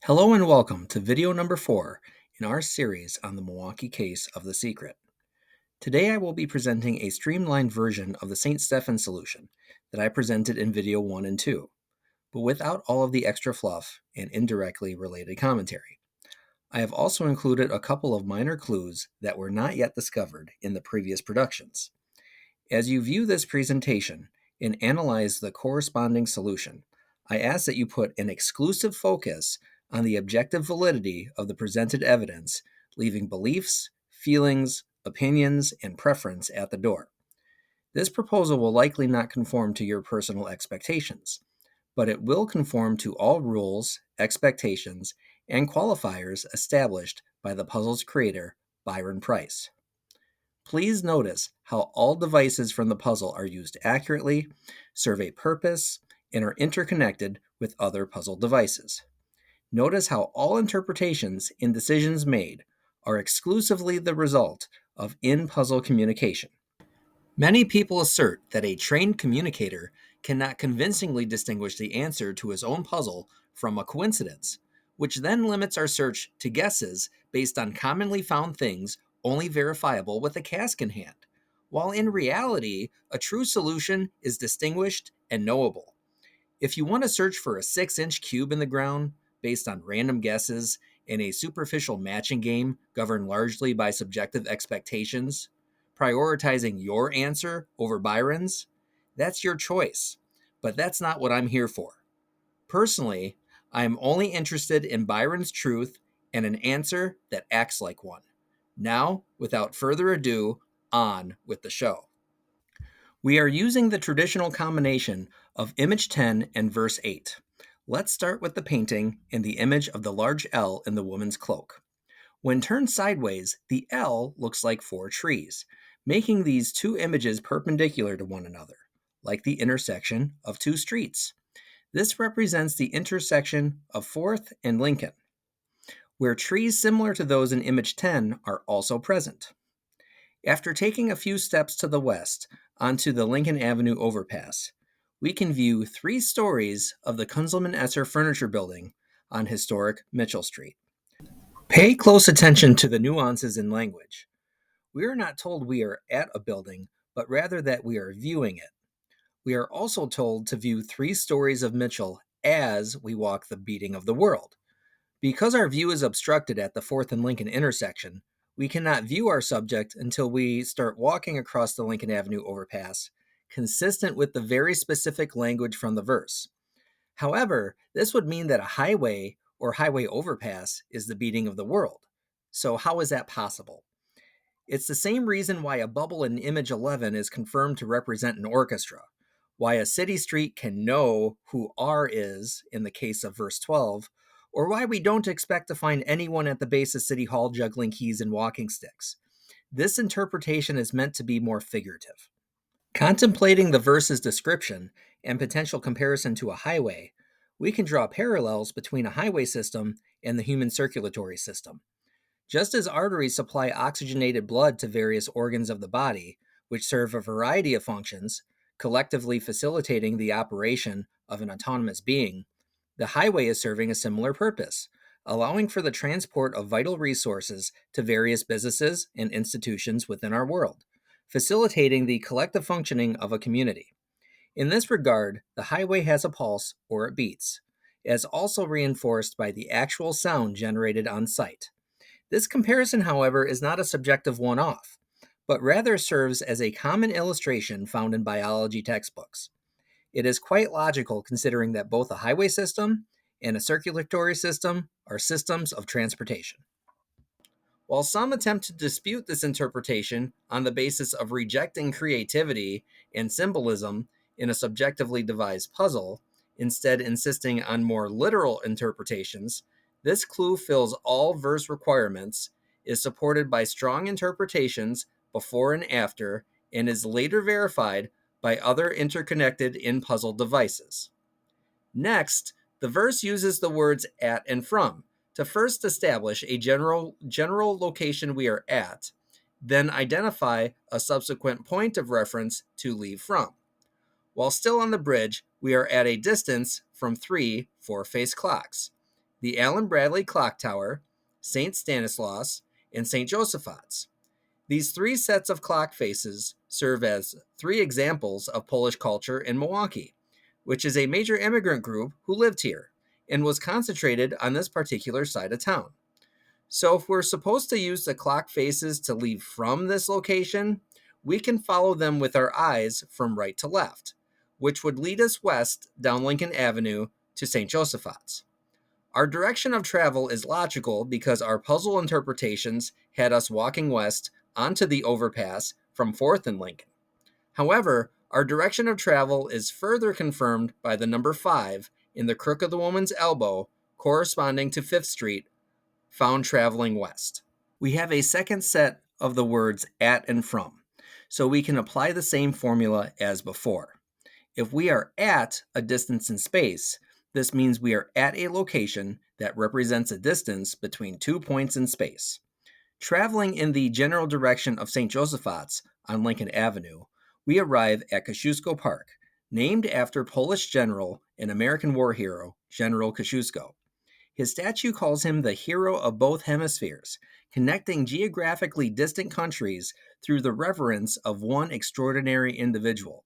Hello and welcome to video number 4 in our series on the Milwaukee case of the secret. Today I will be presenting a streamlined version of the St. Stephen solution that I presented in video 1 and 2, but without all of the extra fluff and indirectly related commentary. I have also included a couple of minor clues that were not yet discovered in the previous productions. As you view this presentation and analyze the corresponding solution, I ask that you put an exclusive focus on the objective validity of the presented evidence, leaving beliefs, feelings, opinions, and preference at the door. This proposal will likely not conform to your personal expectations, but it will conform to all rules, expectations, and qualifiers established by the puzzle's creator, Byron Price. Please notice how all devices from the puzzle are used accurately, serve a purpose, and are interconnected with other puzzle devices. Notice how all interpretations and decisions made are exclusively the result of in-puzzle communication. Many people assert that a trained communicator cannot convincingly distinguish the answer to his own puzzle from a coincidence, which then limits our search to guesses based on commonly found things only verifiable with a casque in hand, while in reality, a true solution is distinguished and knowable. If you want to search for a 6-inch cube in the ground based on random guesses in a superficial matching game governed largely by subjective expectations, prioritizing your answer over Byron's, that's your choice, but that's not what I'm here for. Personally, I am only interested in Byron's truth and an answer that acts like one. Now, without further ado, on with the show. We are using the traditional combination of image 10 and verse 8. Let's start with the painting and the image of the large L in the woman's cloak. When turned sideways, the L looks like 4 trees, making these two images perpendicular to one another, like the intersection of 2 streets. This represents the intersection of 4th and Lincoln, where trees similar to those in image 10 are also present. After taking a few steps to the west onto the Lincoln Avenue overpass, we can view 3 stories of the Kunzelman-Esser Furniture Building on historic Mitchell Street. Pay close attention to the nuances in language. We are not told we are at a building, but rather that we are viewing it. We are also told to view 3 stories of Mitchell as we walk the beating of the world. Because our view is obstructed at the 4th and Lincoln intersection, we cannot view our subject until we start walking across the Lincoln Avenue overpass, consistent with the very specific language from the verse. However, this would mean that a highway or highway overpass is the beating of the world. So how is that possible? It's the same reason why a bubble in image 11 is confirmed to represent an orchestra, why a city street can know who R is in the case of verse 12, or why we don't expect to find anyone at the base of City Hall juggling keys and walking sticks. This interpretation is meant to be more figurative. Contemplating the verse's description and potential comparison to a highway, we can draw parallels between a highway system and the human circulatory system. Just as arteries supply oxygenated blood to various organs of the body, which serve a variety of functions, collectively facilitating the operation of an autonomous being, the highway is serving a similar purpose, allowing for the transport of vital resources to various businesses and institutions within our world, facilitating the collective functioning of a community. In this regard, the highway has a pulse, or it beats, as also reinforced by the actual sound generated on site. This comparison, however, is not a subjective one-off, but rather serves as a common illustration found in biology textbooks. It is quite logical considering that both a highway system and a circulatory system are systems of transportation. While some attempt to dispute this interpretation on the basis of rejecting creativity and symbolism in a subjectively devised puzzle, instead insisting on more literal interpretations, this clue fills all verse requirements, is supported by strong interpretations before and after, and is later verified by other interconnected in-puzzle devices. Next, the verse uses the words at and from to first establish a general location we are at, then identify a subsequent point of reference to leave from. While still on the bridge, we are at a distance from 3 four-face clocks. the Allen Bradley Clock Tower, St. Stanislaus, and St. Joseph's. These three sets of clock faces serve as three examples of Polish culture in Milwaukee, which is a major immigrant group who lived here and was concentrated on this particular side of town. So if we're supposed to use the clock faces to leave from this location, we can follow them with our eyes from right to left, which would lead us west down Lincoln Avenue to St. Joseph's. Our direction of travel is logical because our puzzle interpretations had us walking west onto the overpass from 4th and Lincoln. However, our direction of travel is further confirmed by the number 5 in the crook of the woman's elbow corresponding to 5th Street, found traveling west. We have a second set of the words at and from, so we can apply the same formula as before. If we are at a distance in space, this means we are at a location that represents a distance between 2 points in space. Traveling in the general direction of St. Joseph's on Lincoln Avenue, we arrive at Kosciuszko Park, named after Polish general and American war hero General Kosciuszko. His statue calls him the hero of both hemispheres, connecting geographically distant countries through the reverence of one extraordinary individual,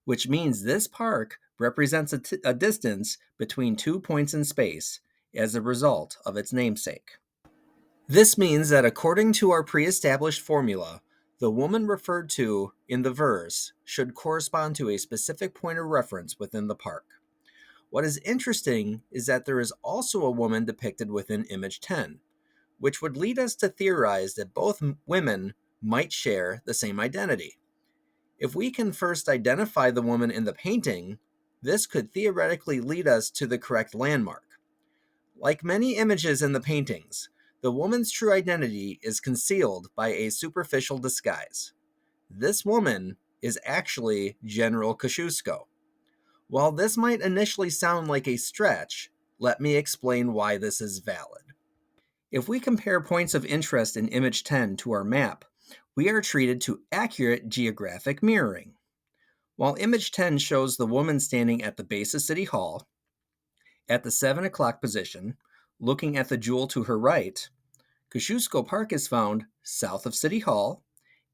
which means this park represents a distance between 2 points in space as a result of its namesake. This means that according to our pre-established formula, the woman referred to in the verse should correspond to a specific point of reference within the park. What is interesting is that there is also a woman depicted within image 10, which would lead us to theorize that both women might share the same identity. If we can first identify the woman in the painting, this could theoretically lead us to the correct landmark. Like many images in the paintings, the woman's true identity is concealed by a superficial disguise. This woman is actually General Kosciuszko. While this might initially sound like a stretch, let me explain why this is valid. If we compare points of interest in image 10 to our map, we are treated to accurate geographic mirroring. While image 10 shows the woman standing at the base of City Hall, at the 7 o'clock position, looking at the jewel to her right, Kosciuszko Park is found south of City Hall,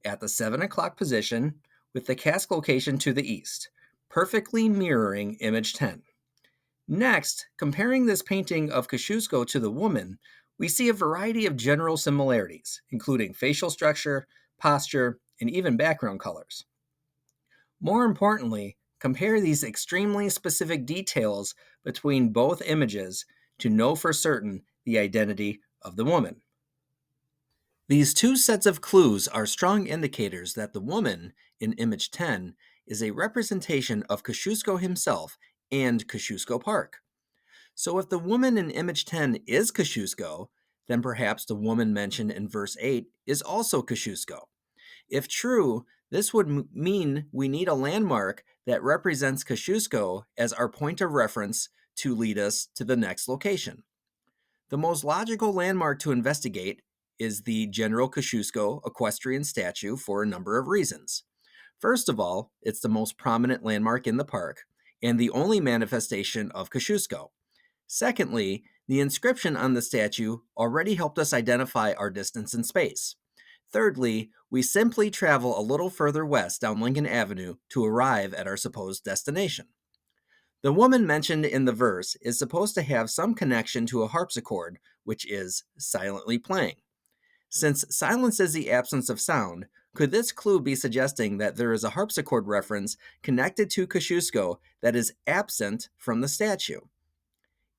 at the 7 o'clock position, with the casque location to the east, perfectly mirroring image 10. Next, comparing this painting of Kosciuszko to the woman, we see a variety of general similarities, including facial structure, posture, and even background colors. More importantly, compare these extremely specific details between both images to know for certain the identity of the woman. These two sets of clues are strong indicators that the woman in image 10 is a representation of Kosciuszko himself and Kosciuszko Park. So if the woman in image 10 is Kosciuszko, then perhaps the woman mentioned in verse 8 is also Kosciuszko. If true, this would mean we need a landmark that represents Kosciuszko as our point of reference to lead us to the next location. The most logical landmark to investigate is the General Kosciuszko equestrian statue for a number of reasons. First of all, it's the most prominent landmark in the park and the only manifestation of Kosciuszko. Secondly, the inscription on the statue already helped us identify our distance in space. Thirdly, we simply travel a little further west down Lincoln Avenue to arrive at our supposed destination. The woman mentioned in the verse is supposed to have some connection to a harpsichord, which is silently playing. Since silence is the absence of sound, could this clue be suggesting that there is a harpsichord reference connected to Kosciuszko that is absent from the statue?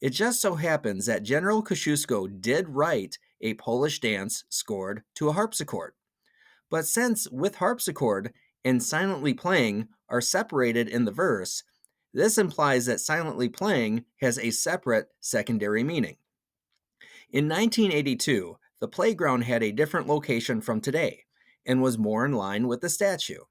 It just so happens that General Kosciuszko did write a Polish dance scored to a harpsichord. But since with harpsichord and silently playing are separated in the verse, this implies that silently playing has a separate secondary meaning. In 1982, the playground had a different location from today and was more in line with the statue.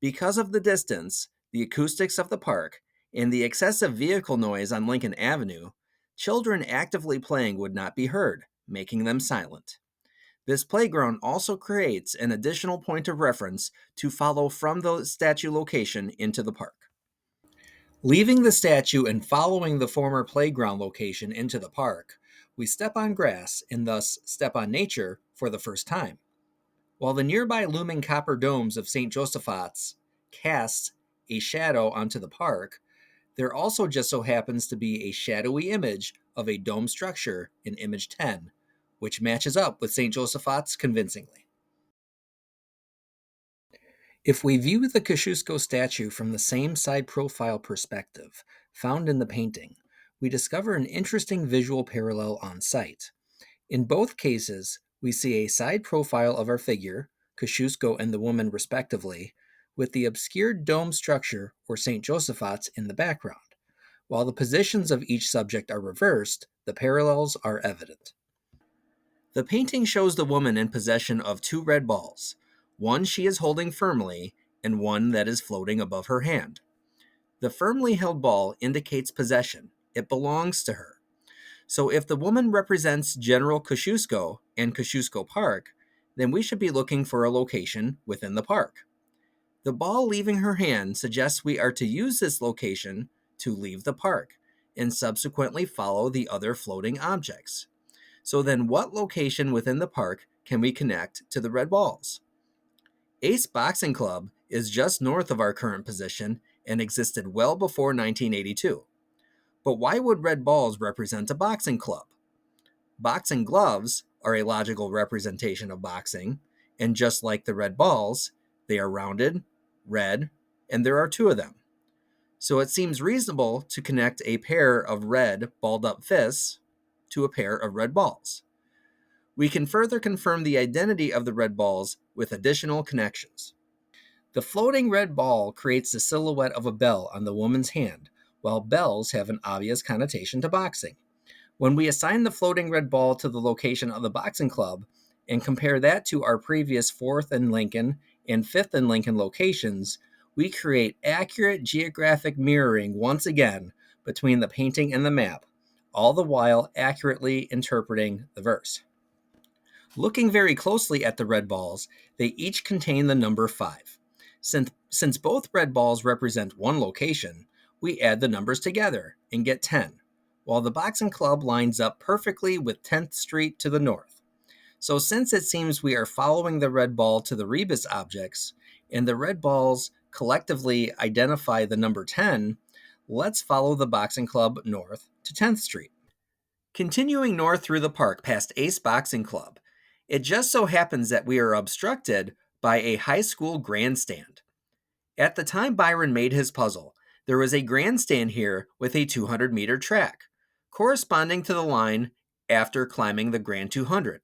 Because of the distance, the acoustics of the park, and the excessive vehicle noise on Lincoln Avenue, children actively playing would not be heard, making them silent. This playground also creates an additional point of reference to follow from the statue location into the park. Leaving the statue and following the former playground location into the park, we step on grass and thus step on nature for the first time. While the nearby looming copper domes of St. Joseph's casts a shadow onto the park, there also just so happens to be a shadowy image of a dome structure in image 10, which matches up with St. Joseph's convincingly. If we view the Kosciuszko statue from the same side profile perspective found in the painting, we discover an interesting visual parallel on site. In both cases, we see a side profile of our figure, Kosciuszko and the woman respectively, with the obscured dome structure or St. Joseph's in the background. While the positions of each subject are reversed, the parallels are evident. The painting shows the woman in possession of two red balls, one she is holding firmly and one that is floating above her hand. The firmly held ball indicates possession. It belongs to her. So if the woman represents General Kosciuszko and Kosciuszko Park, then we should be looking for a location within the park. The ball leaving her hand suggests we are to use this location to leave the park and subsequently follow the other floating objects. So then what location within the park can we connect to the red balls? Ace Boxing Club is just north of our current position and existed well before 1982. But why would red balls represent a boxing club? Boxing gloves are a logical representation of boxing, and just like the red balls, they are rounded, red, and there are two of them. So it seems reasonable to connect a pair of red balled-up fists to a pair of red balls. We can further confirm the identity of the red balls with additional connections. The floating red ball creates the silhouette of a bell on the woman's hand, while bells have an obvious connotation to boxing. When we assign the floating red ball to the location of the boxing club and compare that to our previous 4th and Lincoln and 5th and Lincoln locations, we create accurate geographic mirroring once again between the painting and the map, all the while accurately interpreting the verse. Looking very closely at the red balls, they each contain the number 5. Since both red balls represent one location, we add the numbers together and get 10, while the boxing club lines up perfectly with 10th Street to the north. So since it seems we are following the red ball to the rebus objects, and the red balls collectively identify the number 10, let's follow the boxing club north to 10th Street. Continuing north through the park past Ace Boxing Club, it just so happens that we are obstructed by a high school grandstand. At the time Byron made his puzzle, there was a grandstand here with a 200-meter track, corresponding to the line after climbing the Grand 200.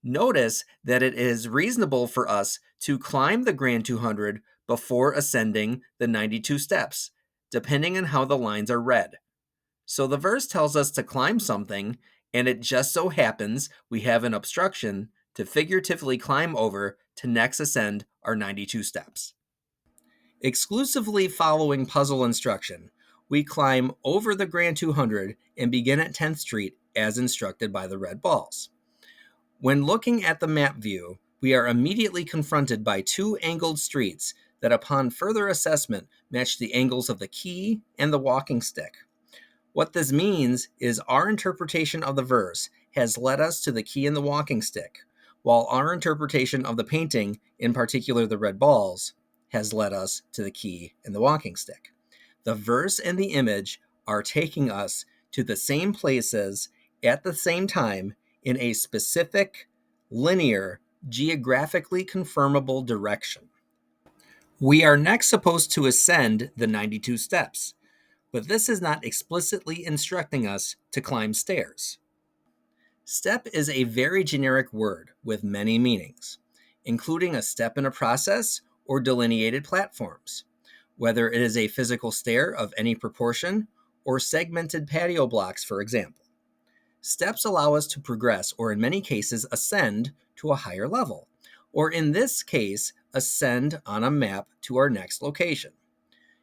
Notice that it is reasonable for us to climb the Grand 200 before ascending the 92 steps, depending on how the lines are read. So the verse tells us to climb something, and it just so happens we have an obstruction to figuratively climb over to next ascend our 92 steps. Exclusively following puzzle instruction, we climb over the Grand 200 and begin at 10th Street as instructed by the red balls. When looking at the map view, we are immediately confronted by two angled streets that upon further assessment match the angles of the key and the walking stick. What this means is our interpretation of the verse has led us to the key and the walking stick, while our interpretation of the painting, in particular the red balls, has led us to the key and the walking stick. The verse and the image are taking us to the same places at the same time in a specific, linear, geographically confirmable direction. We are next supposed to ascend the 92 steps, but this is not explicitly instructing us to climb stairs. Step is a very generic word with many meanings, including a step in a process or delineated platforms, whether it is a physical stair of any proportion or segmented patio blocks, for example. Steps allow us to progress, or in many cases, ascend to a higher level, or in this case, ascend on a map to our next location.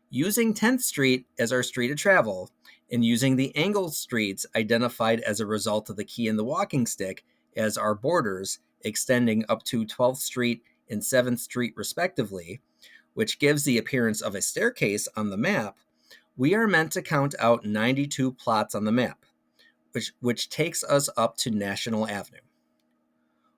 Using 10th Street as our street of travel, and using the angled streets identified as a result of the key and the walking stick as our borders extending up to 12th Street and 7th Street respectively, which gives the appearance of a staircase on the map, we are meant to count out 92 plots on the map. which takes us up to National Avenue.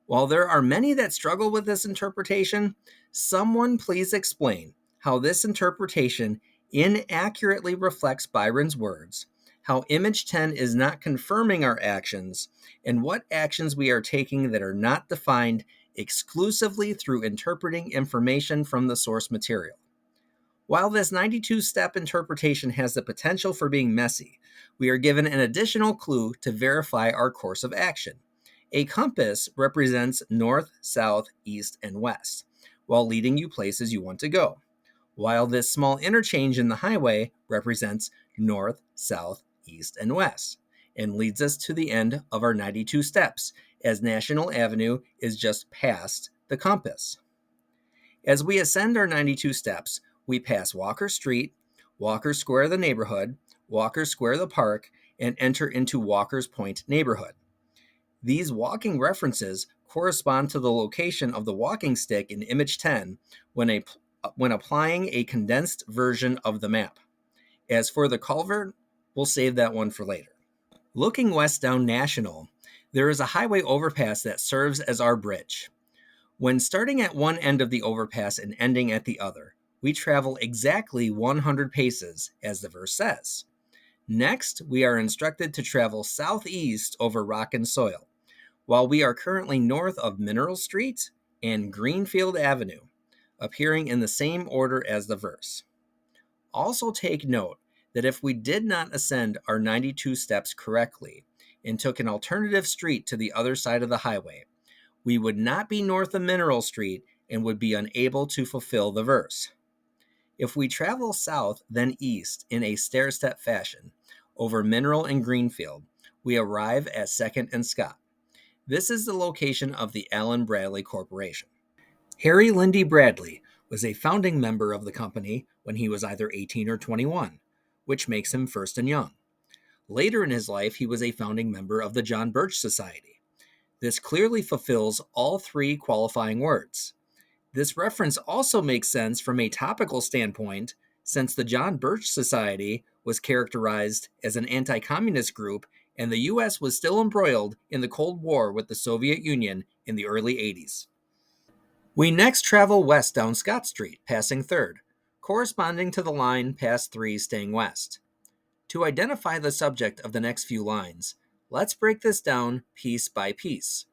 While there are many that struggle with this interpretation, someone please explain how this interpretation inaccurately reflects Byron's words, how image 10 is not confirming our actions, and what actions we are taking that are not defined exclusively through interpreting information from the source material. While this 92-step interpretation has the potential for being messy, we are given an additional clue to verify our course of action. A compass represents north, south, east, and west, while leading you places you want to go, while this small interchange in the highway represents north, south, east, and west, and leads us to the end of our 92 steps, as National Avenue is just past the compass. As we ascend our 92 steps, we pass Walker Street, Walker Square the neighborhood, Walker Square the park, and enter into Walker's Point neighborhood. These walking references correspond to the location of the walking stick in image 10 when applying a condensed version of the map. As for the culvert, we'll save that one for later. Looking west down National, there is a highway overpass that serves as our bridge. When starting at one end of the overpass and ending at the other, we travel exactly 100 paces, as the verse says. Next, we are instructed to travel southeast over rock and soil, while we are currently north of Mineral Street and Greenfield Avenue, appearing in the same order as the verse. Also take note that if we did not ascend our 92 steps correctly and took an alternative street to the other side of the highway, we would not be north of Mineral Street and would be unable to fulfill the verse. If we travel south, then east in a stair-step fashion over Mineral and Greenfield, we arrive at 2nd and Scott. This is the location of the Allen Bradley Corporation. Harry Lindy Bradley was a founding member of the company when he was either 18 or 21, which makes him first and young. Later in his life, he was a founding member of the John Birch Society. This clearly fulfills all three qualifying words. This reference also makes sense from a topical standpoint, since the John Birch Society was characterized as an anti-communist group and the U.S. was still embroiled in the Cold War with the Soviet Union in the early 80s. We next travel west down Scott Street, passing 3rd, corresponding to the line past 3 staying west. To identify the subject of the next few lines, let's break this down piece by piece.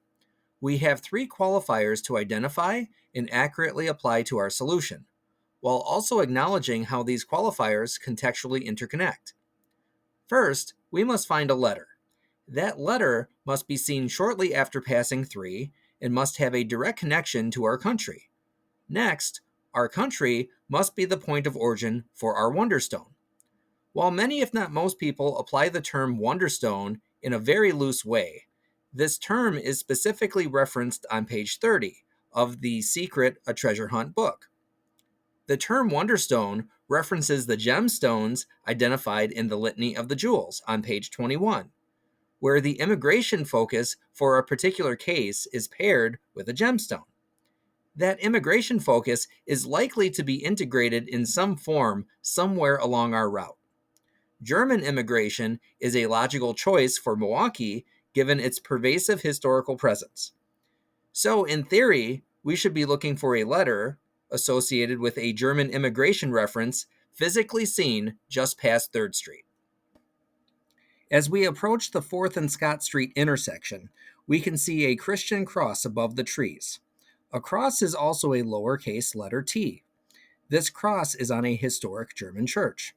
We have 3 qualifiers to identify and accurately apply to our solution, while also acknowledging how these qualifiers contextually interconnect. First, we must find a letter. That letter must be seen shortly after passing 3 and must have a direct connection to our country. Next, our country must be the point of origin for our wonderstone. While many, if not most people, apply the term wonderstone in a very loose way, this term is specifically referenced on page 30 of the Secret: A Treasure Hunt book. The term wonderstone references the gemstones identified in the Litany of the Jewels on page 21, where the immigration focus for a particular case is paired with a gemstone. That immigration focus is likely to be integrated in some form somewhere along our route. German immigration is a logical choice for Milwaukee given its pervasive historical presence. So, in theory, we should be looking for a letter associated with a German immigration reference physically seen just past 3rd Street. As we approach the 4th and Scott Street intersection, we can see a Christian cross above the trees. A cross is also a lowercase letter T. This cross is on a historic German church.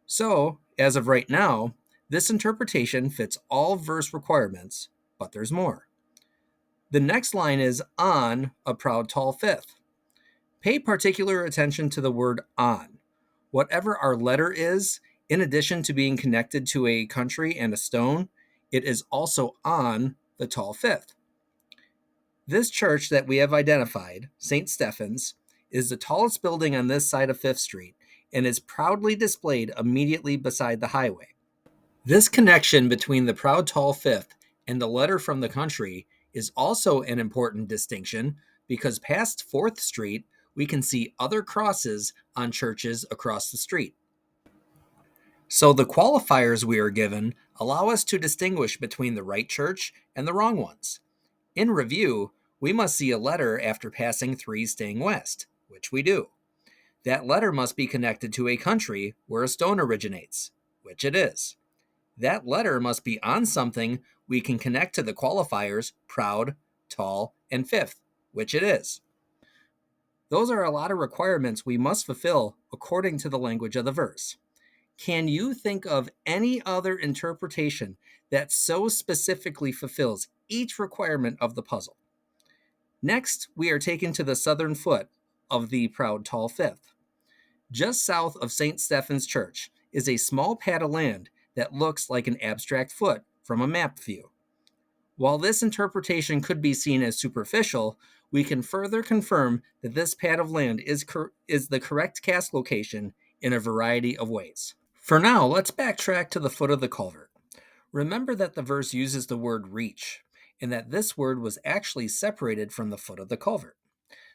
So, as of right now, this interpretation fits all verse requirements, but there's more. The next line is on a proud tall fifth. Pay particular attention to the word on. Whatever our letter is, in addition to being connected to a country and a stone, it is also on the tall fifth. This church that we have identified, St. Stephen's, is the tallest building on this side of 5th Street and is proudly displayed immediately beside the highway. This connection between the proud tall fifth and the letter from the country is also an important distinction because past 4th Street, we can see other crosses on churches across the street. So the qualifiers we are given allow us to distinguish between the right church and the wrong ones. In review, we must see a letter after passing 3 staying west, which we do. That letter must be connected to a country where a stone originates, which it is. That letter must be on something we can connect to the qualifiers proud, tall, and fifth, which it is. Those are a lot of requirements we must fulfill according to the language of the verse. Can you think of any other interpretation that so specifically fulfills each requirement of the puzzle? Next, we are taken to the southern foot of the proud tall fifth. Just south of St. Stephen's Church is a small pad of land that looks like an abstract foot from a map view. While this interpretation could be seen as superficial, we can further confirm that this pad of land is the correct casque location in a variety of ways. For now, let's backtrack to the foot of the culvert. Remember that the verse uses the word reach, and that this word was actually separated from the foot of the culvert,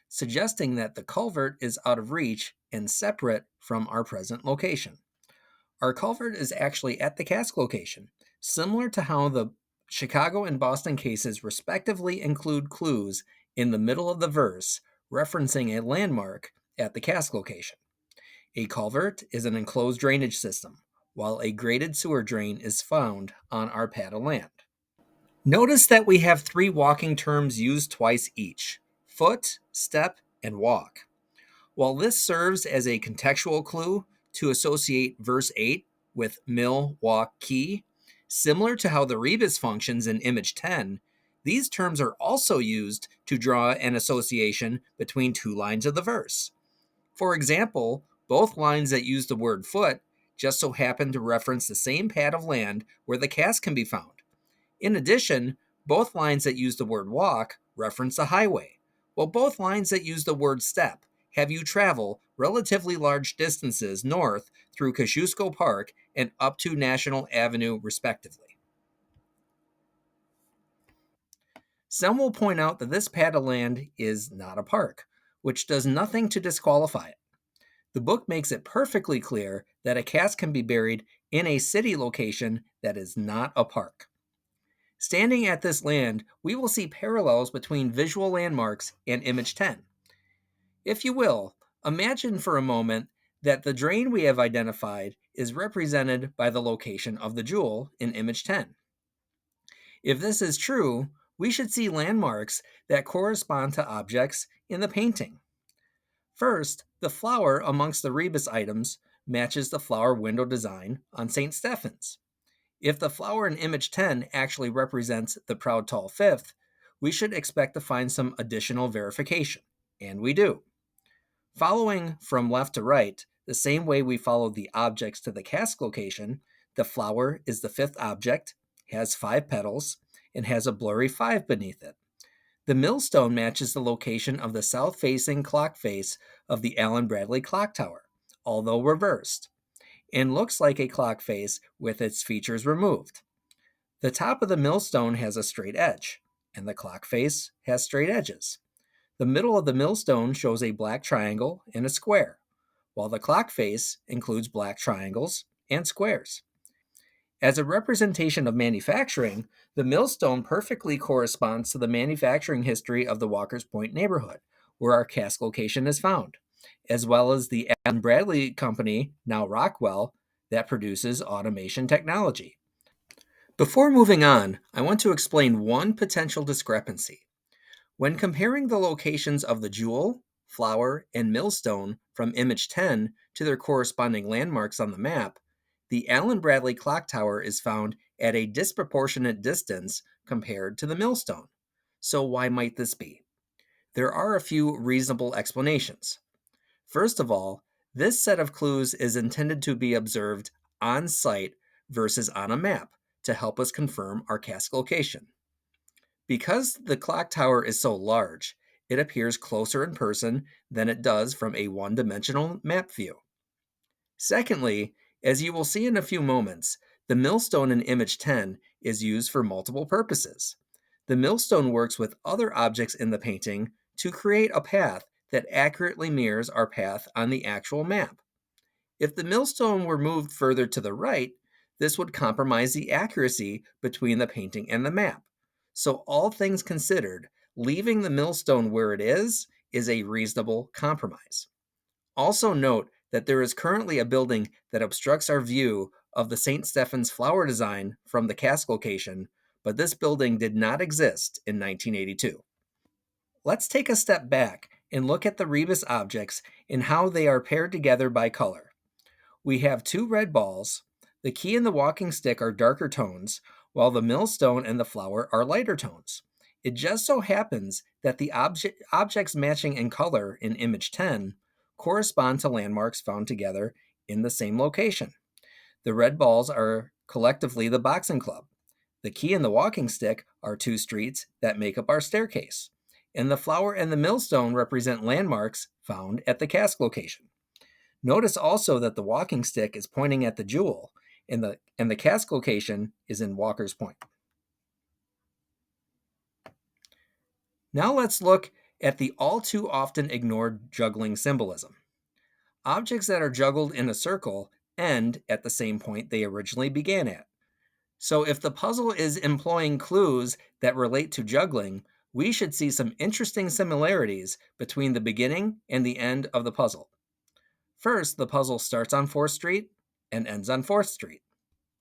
suggesting that the culvert is out of reach and separate from our present location. Our culvert is actually at the casque location, similar to how the Chicago and Boston cases respectively include clues in the middle of the verse referencing a landmark at the casque location. A culvert is an enclosed drainage system, while a graded sewer drain is found on our pad of land. Notice that we have 3 walking terms used twice each: foot, step, and walk. While this serves as a contextual clue to associate verse 8 with Milwaukee, similar to how the rebus functions in image 10, these terms are also used to draw an association between 2 lines of the verse. For example, both lines that use the word foot just so happen to reference the same pad of land where the casque can be found. In addition, both lines that use the word walk reference a highway, while both lines that use the word step have you travel relatively large distances north through Kosciuszko Park and up to National Avenue, respectively. Some will point out that this pad of land is not a park, which does nothing to disqualify it. The book makes it perfectly clear that a casque can be buried in a city location that is not a park. Standing at this land, we will see parallels between visual landmarks and image 10. If you will, imagine for a moment that the drain we have identified is represented by the location of the jewel in image 10. If this is true, we should see landmarks that correspond to objects in the painting. First, the flower amongst the rebus items matches the flower window design on St. Stephen's. If the flower in image 10 actually represents the proud tall fifth, we should expect to find some additional verification, and we do. Following from left to right, the same way we followed the objects to the casque location, the flower is the 5th object, has 5 petals, and has a blurry 5 beneath it. The millstone matches the location of the south-facing clock face of the Allen Bradley clock tower, although reversed, and looks like a clock face with its features removed. The top of the millstone has a straight edge, and the clock face has straight edges. The middle of the millstone shows a black triangle and a square, while the clock face includes black triangles and squares. As a representation of manufacturing, the millstone perfectly corresponds to the manufacturing history of the Walker's Point neighborhood, where our casque location is found, as well as the Allen Bradley Company, now Rockwell, that produces automation technology. Before moving on, I want to explain one potential discrepancy. When comparing the locations of the jewel, flower, and millstone from image 10 to their corresponding landmarks on the map, the Allen Bradley clock tower is found at a disproportionate distance compared to the millstone. So why might this be? There are a few reasonable explanations. First of all, this set of clues is intended to be observed on site versus on a map to help us confirm our casque location. Because the clock tower is so large, it appears closer in person than it does from a one-dimensional map view. Secondly, as you will see in a few moments, the millstone in image 10 is used for multiple purposes. The millstone works with other objects in the painting to create a path that accurately mirrors our path on the actual map. If the millstone were moved further to the right, this would compromise the accuracy between the painting and the map. So, all things considered, leaving the millstone where it is a reasonable compromise. Also, note that there is currently a building that obstructs our view of the St. Stephen's flower design from the casque location, but this building did not exist in 1982. Let's take a step back and look at the rebus objects and how they are paired together by color. We have two red balls. The key and the walking stick are darker tones, while the millstone and the flower are lighter tones. It just so happens that the objects matching in color in image 10 correspond to landmarks found together in the same location. The red balls are collectively the boxing club. The key and the walking stick are two streets that make up our staircase. And the flower and the millstone represent landmarks found at the casque location. Notice also that the walking stick is pointing at the jewel, and the casque location is in Walker's Point. Now let's look at the all too often ignored juggling symbolism. Objects that are juggled in a circle end at the same point they originally began at. So if the puzzle is employing clues that relate to juggling, we should see some interesting similarities between the beginning and the end of the puzzle. First, the puzzle starts on 4th Street and ends on 4th Street.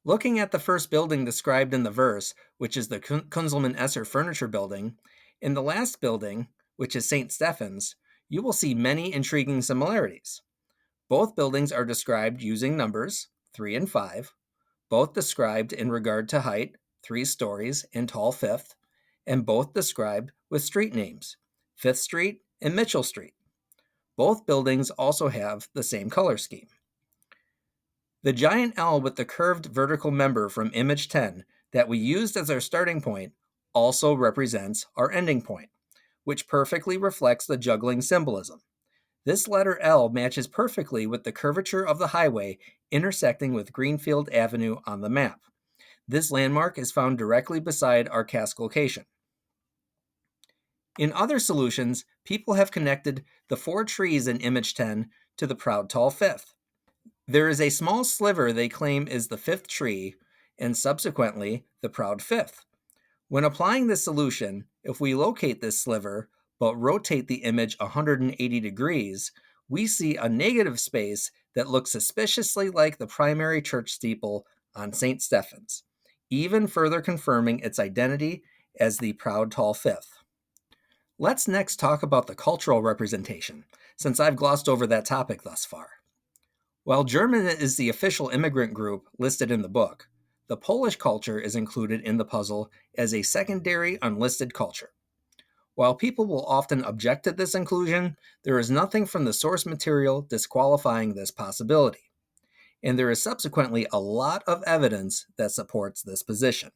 Looking at the first building described in the verse, which is the Kunzelmann-Esser Furniture Building, in the last building, which is St. Stephen's, you will see many intriguing similarities. Both buildings are described using numbers, 3 and 5, both described in regard to height, 3 stories and tall 5th, and both described with street names, 5th Street and Mitchell Street. Both buildings also have the same color scheme. The giant L with the curved vertical member from image 10 that we used as our starting point also represents our ending point, which perfectly reflects the juggling symbolism. This letter L matches perfectly with the curvature of the highway intersecting with Greenfield Avenue on the map. This landmark is found directly beside our casque location. In other solutions, people have connected the 4 trees in image 10 to the proud tall 5th. There is a small sliver they claim is the 5th tree, and subsequently the proud 5th. When applying this solution, if we locate this sliver, but rotate the image 180 degrees, we see a negative space that looks suspiciously like the primary church steeple on St. Stephen's, even further confirming its identity as the proud tall 5th. Let's next talk about the cultural representation, since I've glossed over that topic thus far. While German is the official immigrant group listed in the book, the Polish culture is included in the puzzle as a secondary unlisted culture. While people will often object to this inclusion, there is nothing from the source material disqualifying this possibility, and there is subsequently a lot of evidence that supports this position.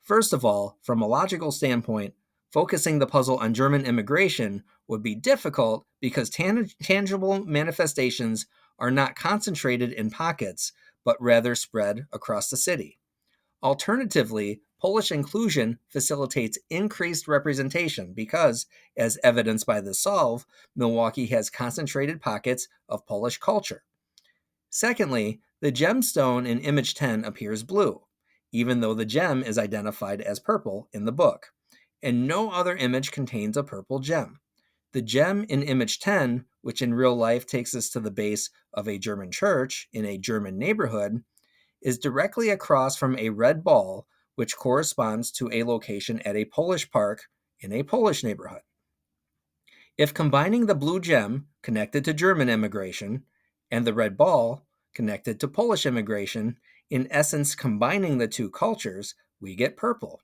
First of all, from a logical standpoint, focusing the puzzle on German immigration would be difficult because tangible manifestations are not concentrated in pockets, but rather spread across the city. Alternatively, Polish inclusion facilitates increased representation because, as evidenced by the solve, Milwaukee has concentrated pockets of Polish culture. Secondly, the gemstone in image 10 appears blue, even though the gem is identified as purple in the book, and no other image contains a purple gem. The gem in image 10, which in real life takes us to the base of a German church in a German neighborhood, is directly across from a red ball, which corresponds to a location at a Polish park in a Polish neighborhood. If combining the blue gem, connected to German immigration, and the red ball, connected to Polish immigration, in essence combining the two cultures, we get purple.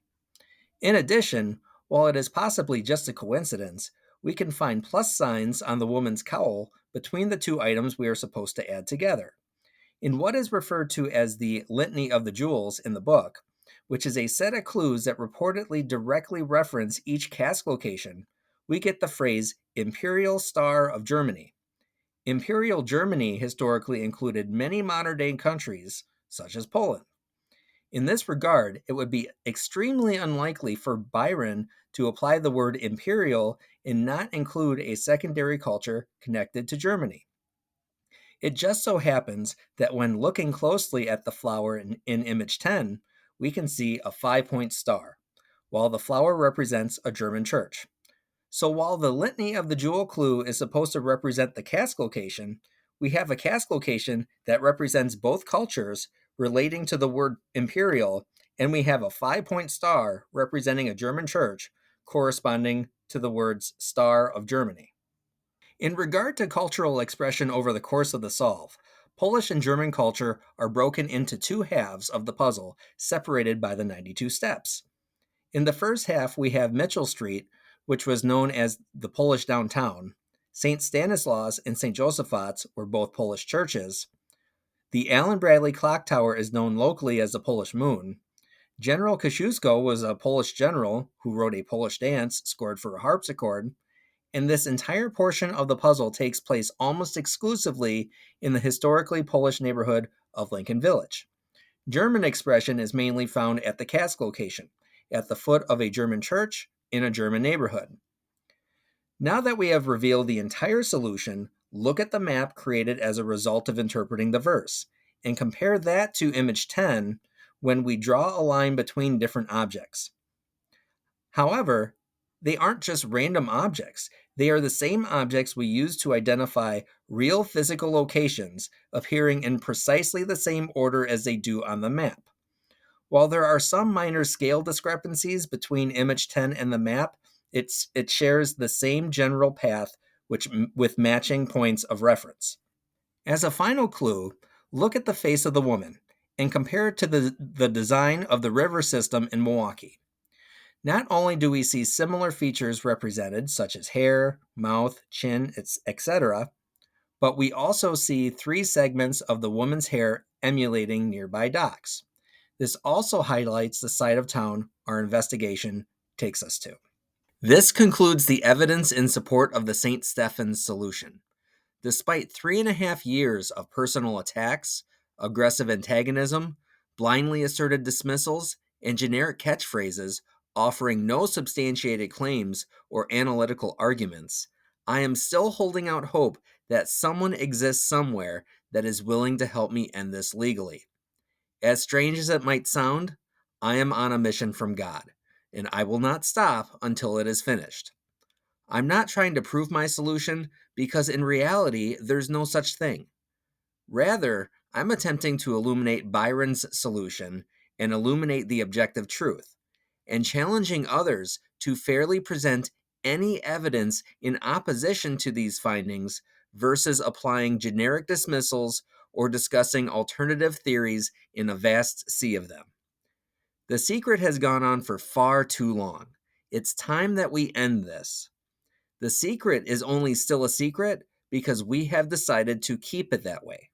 In addition, while it is possibly just a coincidence, we can find plus signs on the woman's cowl between the two items we are supposed to add together. In what is referred to as the Litany of the Jewels in the book, which is a set of clues that reportedly directly reference each casque location, we get the phrase Imperial Star of Germany. Imperial Germany historically included many modern-day countries, such as Poland. In this regard, it would be extremely unlikely for Byron to apply the word imperial and not include a secondary culture connected to Germany. It just so happens that when looking closely at the flower in image 10, we can see a 5-point star, while the flower represents a German church. So while the litany of the jewel clue is supposed to represent the casque location, we have a casque location that represents both cultures relating to the word imperial, and we have a 5-point star representing a German church corresponding to the words Star of Germany. In regard to cultural expression over the course of the solve, Polish and German culture are broken into two halves of the puzzle, separated by the 92 steps. In the first half, we have Mitchell Street, which was known as the Polish downtown. St. Stanislaus and St. Joseph's were both Polish churches. The Allen Bradley Clock Tower is known locally as the Polish Moon. General Kosciuszko was a Polish general who wrote a Polish dance scored for a harpsichord, and this entire portion of the puzzle takes place almost exclusively in the historically Polish neighborhood of Lincoln Village. German expression is mainly found at the casque location, at the foot of a German church in a German neighborhood. Now that we have revealed the entire solution, look at the map created as a result of interpreting the verse, and compare that to image 10 when we draw a line between different objects. However, they aren't just random objects. They are the same objects we use to identify real physical locations appearing in precisely the same order as they do on the map. While there are some minor scale discrepancies between image 10 and the map, it shares the same general path with matching points of reference. As a final clue, look at the face of the woman and compare it to the design of the river system in Milwaukee. Not only do we see similar features represented, such as hair, mouth, chin, etc., but we also see 3 segments of the woman's hair emulating nearby docks. This also highlights the side of town our investigation takes us to. This concludes the evidence in support of the St. Stephen's solution. Despite 3.5 years of personal attacks, aggressive antagonism, blindly asserted dismissals, and generic catchphrases offering no substantiated claims or analytical arguments, I am still holding out hope that someone exists somewhere that is willing to help me end this legally. As strange as it might sound, I am on a mission from God, and I will not stop until it is finished. I'm not trying to prove my solution because in reality, there's no such thing. Rather, I'm attempting to illuminate Byron's solution and illuminate the objective truth, and challenging others to fairly present any evidence in opposition to these findings versus applying generic dismissals or discussing alternative theories in a vast sea of them. The secret has gone on for far too long. It's time that we end this. The secret is only still a secret because we have decided to keep it that way.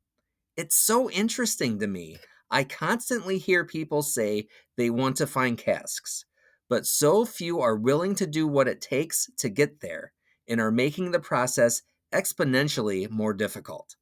It's so interesting to me. I constantly hear people say they want to find casques, but so few are willing to do what it takes to get there and are making the process exponentially more difficult.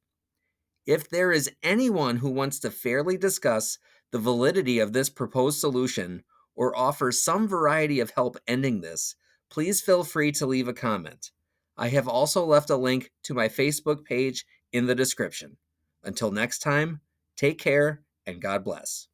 If there is anyone who wants to fairly discuss the validity of this proposed solution or offer some variety of help ending this, please feel free to leave a comment. I have also left a link to my Facebook page in the description. Until next time, take care and God bless.